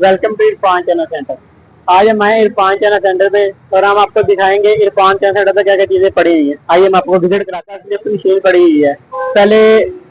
Welcome to Irfan channel centre. आज हम आए इरफान चैनल सेंटर पे और हम आपको दिखाएंगे इरफान चैनल सेंटर पे क्या क्या चीजें पड़ी हुई है। आइए हम आपको विजिट कराते हैं। लिफ्ट मशीन पड़ी हुई है। पहले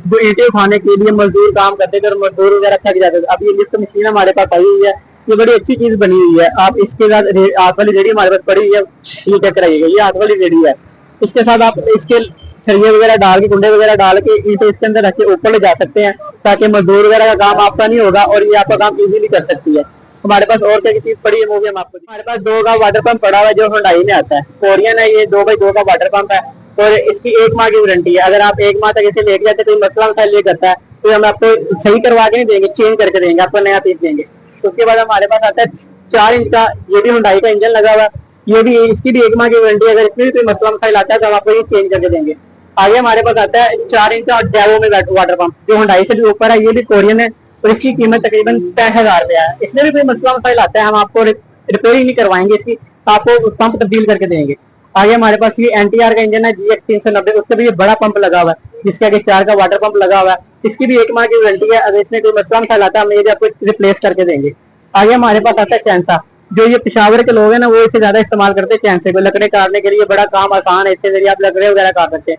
जो ईंटें उठाने के लिए मजदूर काम करते थे और मजदूर वगैरह थक जाते थे, अब ये लिफ्ट मशीन हमारे पास आई हुई है। ये बड़ी अच्छी चीज बनी हुई है। आप इसके साथ हाथ वाली रेडी हमारे पास पड़ी हुई है, ये चेक कराइएगा। ये हाथ वाली रेडी है। इसके साथ आप इसके सरिये वगैरह डाल के, कुंडे वगैरह डाल के ईंटें इसके अंदर रख के ऊपर ले जा सकते हैं, ताकि मजदूर वगैरह का काम आपका नहीं होगा और ये आपका काम इजीली कर सकती है। हमारे पास और क्या चीज पड़ी है वो भी हम आपको। हमारे पास 2 का वाटर पंप पड़ा हुआ है जो हुंडई में आता है। कोरियन है, ये 2x2 का वाटर पंप है और इसकी 1 माह की वारंटी है। अगर आप 1 माह तक इसे लेके जाते कोई मसला मसाइल ये करता है तो हम आपको सही करवा के नहीं देंगे, चेंज करके देंगे, आपको नया पीस देंगे। उसके बाद हमारे पास आता है 4 इंच का, ये भी हुंडई का इंजन लगा हुआ है। ये भी, इसकी भी 1 माह की वारंटी है। अगर इसमें भी कोई मसला मसाइल आता है तो हम आपको ये चेंज करके देंगे। आगे हमारे पास आता है 4 इंच का डेवो में वाटर पंप जो हुंडई से भी ऊपर है। ये भी कोरियन है और इसकी कीमत तकरीबन 65,000 रुपया है। इसमें भी कोई मसला मसाइल आता है हम आपको रिपेयरिंग नहीं करवाएंगे, इसकी आपको पंप तब्दील करके देंगे। आगे हमारे पास ये NTR का इंजन है GX 390, उससे भी ये बड़ा पंप लगा हुआ है जिसके आगे 4 का वाटर पंप लगा हुआ है। इसकी भी 1 माह की वारंटी है। अगर इसमें कोई मसला मसाइल आता है हम ये भी आपको रिप्लेस करके देंगे। आगे हमारे पास आता है चैंसा। जो ये पेशावर के लोग हैं ना, वो इसे ज्यादा इस्तेमाल करते हैं चैंसे को। लकड़े काटने के लिए बड़ा काम आसान है, इसके जरिए आप लकड़े वगैरह काट सकते हैं।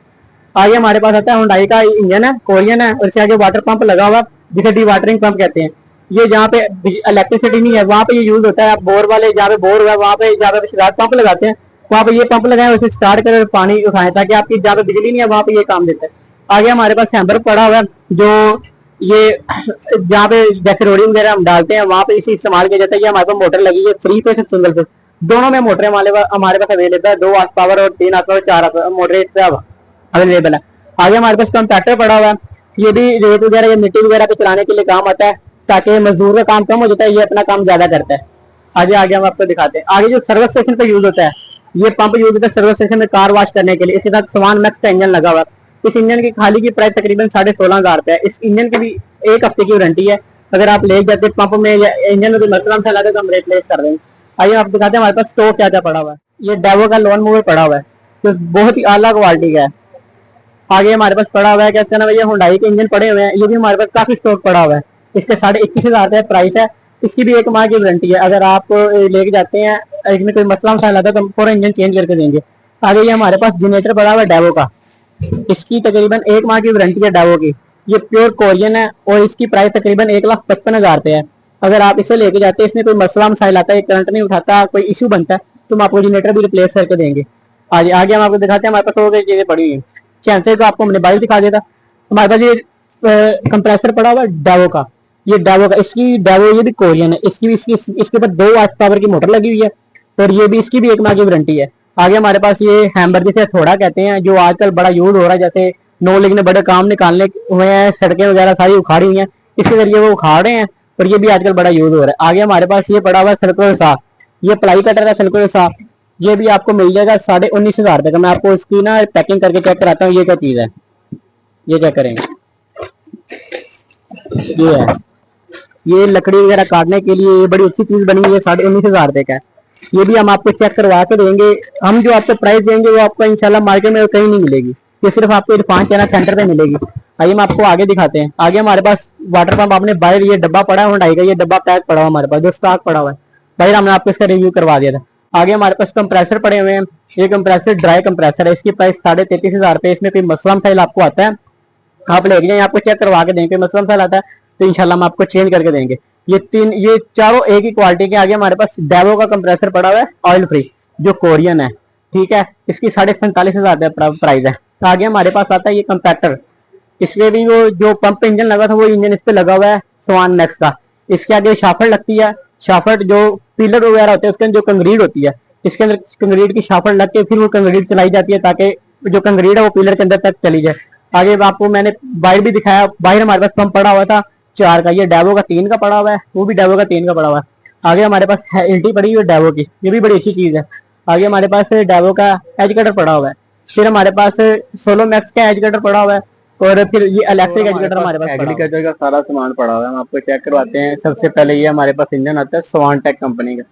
आगे हमारे पास आता है हुंडई का इंजन है, कोरियन है और इसके आगे वाटर पंप लगा हुआ जिसे डी वाटरिंग पंप कहते हैं। ये जहाँ पे इलेक्ट्रिसिटी नहीं है वहाँ पे ये यूज होता है। आप बोर वाले जहाँ पे बोर हुआ वहाँ पे जहाँ पे पंप लगाते हैं वहाँ पे ये पंप लगाए, उसे स्टार्ट कर पानी उठाएं, ताकि आपकी जहाँ पे बिजली नहीं है वहाँ पे ये काम देता है। आगे हमारे पास हैम्बर पड़ा हुआ है जो ये जहाँ पे जैसे रोडिंग वगैरह हम डालते हैं वहाँ पे इसे इस्तेमाल किया जाता है। ये हमारे पास मोटर लगी है 3 पे से सिंगल पे, दोनों में मोटरें हमारे पास अवेलेबल है। 2 हॉर्स पावर और 3 हॉर्स पावर, 4 मोटरें इस पे अवेलेबल है। आगे हमारे पास कंपैक्टर पड़ा हुआ है। ये भी रेत वगैरह या मिट्टी वगैरह पे चलाने के लिए काम आता है, ताकि मजदूर का काम कम हो जाता है, ये अपना काम ज्यादा करता है। आगे आगे हम आपको दिखाते हैं। आगे जो सर्विस स्टेशन पे यूज होता है, ये पंप यूज होता है सर्विस स्टेशन में कार वॉश करने के लिए। इसके साथ सवान मैक्स का इंजन लगा हुआ है। इस इंजन की खाली की प्राइस तकरीबन 16,500 रुपया है। इस इंजन की भी 1 हफ्ते की वारंटी है। अगर आप ले जाते पंप में या इंजन में कोई मसला फैला तो हम रिप्लेस कर देंगे। आइए आप दिखाते हैं हमारे पास स्टोव क्या क्या पड़ा हुआ है। ये डेवो का लोन मूवर पड़ा हुआ है जो बहुत ही आला क्वालिटी का है। आगे हमारे पास पड़ा हुआ है, क्या इसका नाम है, ये हुंडई के इंजन पड़े हुए हैं। ये भी हमारे पास काफी स्टॉक पड़ा हुआ है। इसके 21,500 रुपया प्राइस है। इसकी भी 1 माह की वारंटी है। अगर आप लेके जाते हैं, इसमें कोई मसला मसाइल आता है तो हम पूरा इंजन चेंज करके देंगे। आगे ये हमारे पास जनरेटर पड़ा हुआ है डेवो का। इसकी तकरीबन 1 माह की वारंटी है डेवो की। ये प्योर कोरियन है और इसकी प्राइस तकरीबन 1,55,000 रुपया है। अगर आप इसे लेके जाते हैं, इसमें कोई मसला मसाइल आता है, करंट नहीं उठाता, कोई इशू बनता है, तो हम आपको जनरेटर भी रिप्लेस करके देंगे। आगे हम आपको दिखाते हैं हमारे पास और चीजें पड़ी हुई है। चैंसे तो आपको हमने बाइक दिखा दिया था। हमारे पास ये कंप्रेसर पड़ा हुआ है डेवो का। ये डेवो का, इसकी डेवो ये भी कोरियन है। इसके ऊपर 2 हॉर्स पावर की मोटर लगी हुई है और ये भी, इसकी भी 1 माह की वारंटी है। आगे हमारे पास ये हैम्बर जिसे हथौड़ा कहते हैं, जो आजकल बड़ा यूज हो रहा है। जैसे नो लीग ने बड़े काम निकालने हुए हैं, सड़कें वगैरह सारी उखाड़ी हुई हैं, इसके जरिए वो उखाड़ रहे हैं और ये भी आजकल बड़ा यूज हो रहा है। आगे हमारे पास ये पड़ा हुआ है सर्कुलर सा। ये प्लाई कटर है सर्कुलर सा। ये भी आपको मिल जाएगा 19,500 रुपये का। मैं आपको इसकी ना पैकिंग करके चेक कराता हूँ ये क्या चीज है। ये चेक करेंगे, ये है, ये लकड़ी वगैरह काटने के लिए ये बड़ी अच्छी चीज बनी हुई है। 19,500 रुपये का है। ये भी हम आपको चेक करवा के देंगे। हम जो आपको प्राइस देंगे वो आपको इंशाल्लाह मार्केट में कहीं नहीं मिलेगी, ये सिर्फ आपको इरफान चैनल सेंटर पे मिलेगी। आइए हम आपको आगे दिखाते हैं। आगे हमारे पास वाटर पंप, आपने बाहर ये डब्बा पड़ा है हुंडई का, ये डब्बा पैक पड़ा हुआ हमारे पास, जो स्टॉक पड़ा हुआ है बाहर, हमने आपको इसका रिव्यू करवा दिया था। आगे हमारे पास कंप्रेसर पड़े हुए हैं। ये कंप्रेसर ड्राई कंप्रेसर है। इसकी प्राइस 33,500 रुपये। इसमें कोई मसला मसाइल आपको आता है आप लेके जाए, आपको चेक करवा के देंगे। मसला मसाइल आता है तो इंशाल्लाह हम आपको चेंज करके देंगे। ये चारों एक ही क्वालिटी के। आगे हमारे पास डेवो का कंप्रेसर पड़ा हुआ है ऑयल फ्री, जो कोरियन है, ठीक है। इसकी 47,500 रुपये प्राइस है। आगे हमारे पास आता है ये कंपैक्टर। इसमें भी वो जो पंप इंजन लगा था वो इंजन इस पे लगा हुआ है स्वान मैक्स का। इसके आगे शाफट लगती है। शाफट जो पिलर वगैरह होते हैं उसके अंदर जो कंक्रीट होती है, इसके अंदर कंक्रीट की शाफट लग के फिर वो कंक्रीट चलाई जाती है, ताकि जो कंक्रीट है वो पिलर के अंदर तक चली जाए। आगे आपको मैंने बाहर भी दिखाया, बाहर हमारे पास पंप पड़ा हुआ था 4 का। ये डेवो का 3 का पड़ा हुआ है, वो भी डेवो का 3 का पड़ा हुआ है। आगे हमारे पास एल्टी पड़ी हुई है डेवो की, ये भी बड़ी अच्छी चीज है। आगे हमारे पास डेवो का एज कटर पड़ा हुआ है। फिर हमारे पास सोलो मैक्स का एज कटर पड़ा हुआ है और फिर ये इलेक्ट्रिक एज कटर हमारे पास एग्रीकल्चर का सारा सामान पड़ा हुआ है। हम आपको चेक करवाते हैं। सबसे पहले ये हमारे पास इंजन आता है स्वान टेक कंपनी का।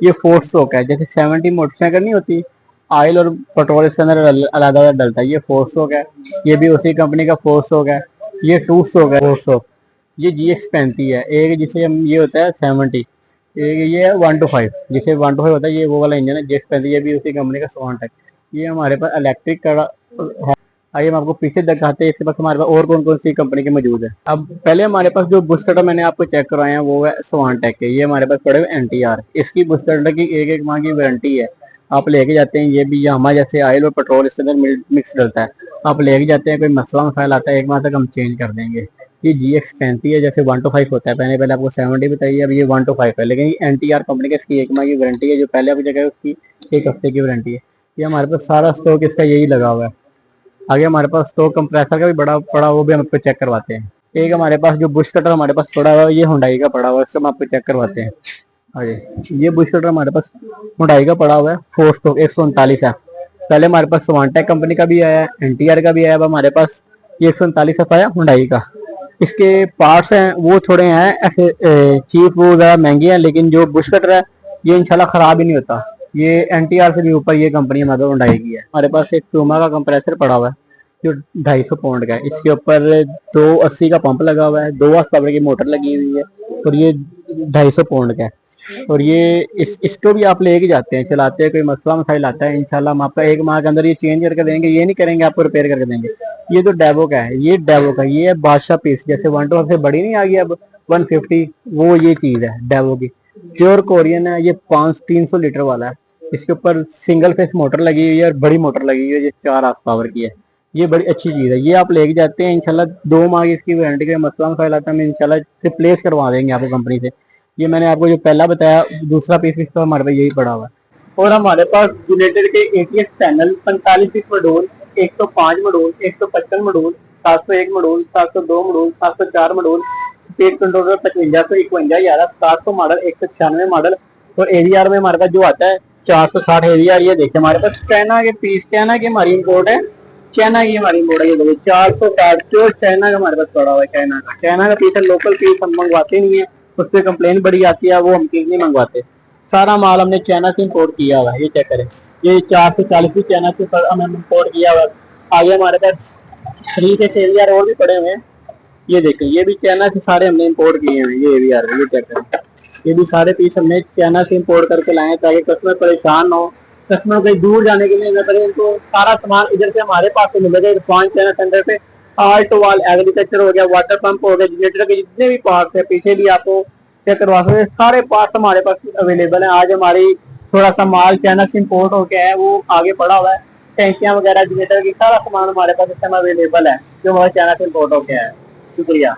ये 4 स्ट्रोक है, जैसे 70 मोटरसाइकिल नहीं होती, ऑयल और पेट्रोल इसके अंदर अलग डलता है। ये 4 स्ट्रोक है। ये भी उसी कंपनी का 4 स्ट्रोक है। ये 2 स्ट्रोक है 4 स्ट्रोक। ये GX 35 है। एक जिसे हम ये होता है 70, ये है 125, जिसे 125 होता है, ये वो वाला इंजन है जिस पर ये भी उसी कंपनी का स्वांट है। ये हमारे पास इलेक्ट्रिक का है। आइए हम आपको पीछे दिखाते हैं इसके पास हमारे पास और कौन कौन सी कंपनी के मौजूद है। अब पहले हमारे पास जो बुश कटर मैंने आपको चेक करवाया है वो है स्वांटेक के। ये हमारे पास पड़े हुए NTR। इसकी बुश कटर की एक माह की वारंटी है। आप लेके जाते हैं, ये भी हमारे जैसे ऑयल और पेट्रोल इसके अंदर मिक्स डलता है। आप लेके जाते हैं, कोई मसला मसाइल आता है, एक माह तक हम चेंज कर देंगे। ये GX35 है, जैसे 125 होता है, पहले आपको 70 बताइए, अब ये 125 है। लेकिन ये NTR कंपनी का इसकी एक माह की वारंटी है, जो पहले आपकी जगह है उसकी एक हफ्ते की वारंटी है। ये हमारे पास सारा स्टॉक इसका यही लगा हुआ है। आगे हमारे पास स्टॉक कंप्रेसर का भी बड़ा पड़ा, वो भी हम आपको चेक करवाते हैं। एक हमारे पास जो बुश कटर हमारे पास पड़ा हुआ है, ये हुंडई का पड़ा हुआ है, इसको हम आपको चेक करवाते हैं। आगे ये बुश कटर हमारे पास हुंडई का पड़ा हुआ है, 4 स्टॉक 139 है। पहले हमारे पास स्वांटेक कंपनी का भी आया है, NTR का भी आया है, अब हमारे पास ये 139 आया हुंडई का। इसके पार्ट्स हैं वो थोड़े हैं ऐसे चीप, वो ज़्यादा महंगे हैं, लेकिन जो बुश कटर है ये इंशाल्लाह ख़राब ही नहीं होता। ये NTR से भी ऊपर ये कंपनी हमारे हुंडई की है। हमारे पास एक प्यूमा का कंप्रेसर पड़ा हुआ है जो 250 पाउंड का है। इसके ऊपर 280 का पंप लगा हुआ है, 2 हॉर्स पावर की मोटर लगी हुई है, और ये 250 पाउंड का है। और ये इसको भी आप लेके जाते हैं, चलाते हैं, कोई मसला मसाइल आता है, इंशाल्लाह हम आपका एक माह के अंदर ये चेंज करके देंगे। ये नहीं करेंगे आपको रिपेयर करके देंगे। ये तो डेवो का है, ये डेवो का, ये है बादशाह पीस, जैसे 125 से बड़ी नहीं आ गई अब 150, वो ये चीज है डेवो की। प्योर कोरियन है, ये 300 लीटर वाला है। इसके ऊपर सिंगल फेस मोटर लगी हुई है और बड़ी मोटर लगी हुई है, जो 4 हॉर्स पावर की है। ये बड़ी अच्छी चीज है, ये आप लेके जाते हैं, इंशाल्लाह 2 माह की इसकी वारंटी का मसला मसाइल आता है, हम इंशाल्लाह रिप्लेस करवा देंगे आपको कंपनी से। ये मैंने आपको जो पहला बताया, दूसरा पीस इसका हमारे पास यही पड़ा हुआ है। और हमारे पास जनरेटर के ATS channel 45 module, 105 module, 155 module, 701 module, 702 module, 704 module, speed controller 5551, 700 model, 196 model, और AVR में हमारे पास जो आता है 460 AVR। ये देखिए हमारे पास चाइना के पीस, चाइना की हमारी इम्पोर्ट है, चाइना की हमारी इम्पोर्ट है। ये देखिए 460 जो चाइना का हमारे पास पड़ा हुआ है, चाइना का पीस है। लोकल पीस हम मंगवाते नहीं है, उस पर कंप्लेन बड़ी आती है, वो हम चीज नहीं मंगवाते। सारा माल हमने चाइना से इंपोर्ट किया हुआ है, ये चेक करें। ये 440 भी चाइना से हमने इंपोर्ट किया हुआ है। आगे हमारे पास 3 के एवीआर और भी पड़े हुए हैं, ये देखें, ये भी चाइना से सारे हमने इंपोर्ट किए हैं। ये एवीआर, ये चेक करें, ये भी सारे पीस हमने चाइना से इंपोर्ट करके लाए ताकि कस्टमर परेशान ना हो, कस्टमर कहीं दूर जाने के लिए न करें। तो सारा सामान इधर से हमारे पास से मिलेगा इरफान चाइना सेंटर पे। आर्ट वाल एग्रीकल्चर हो गया, वाटर पंप हो गया, जनरेटर के जितने भी पार्ट्स है, पीछे भी आपको चेक करवा सकते हैं, सारे पार्ट्स हमारे पास अवेलेबल है। आज हमारी थोड़ा सा माल चाइना से इंपोर्ट होके है, वो आगे पड़ा हुआ है। टैंकियां वगैरह जनरेटर की सारा सामान हमारे पास इस समय अवेलेबल है, जो हमारे चाइना से इंपोर्ट होके है। शुक्रिया।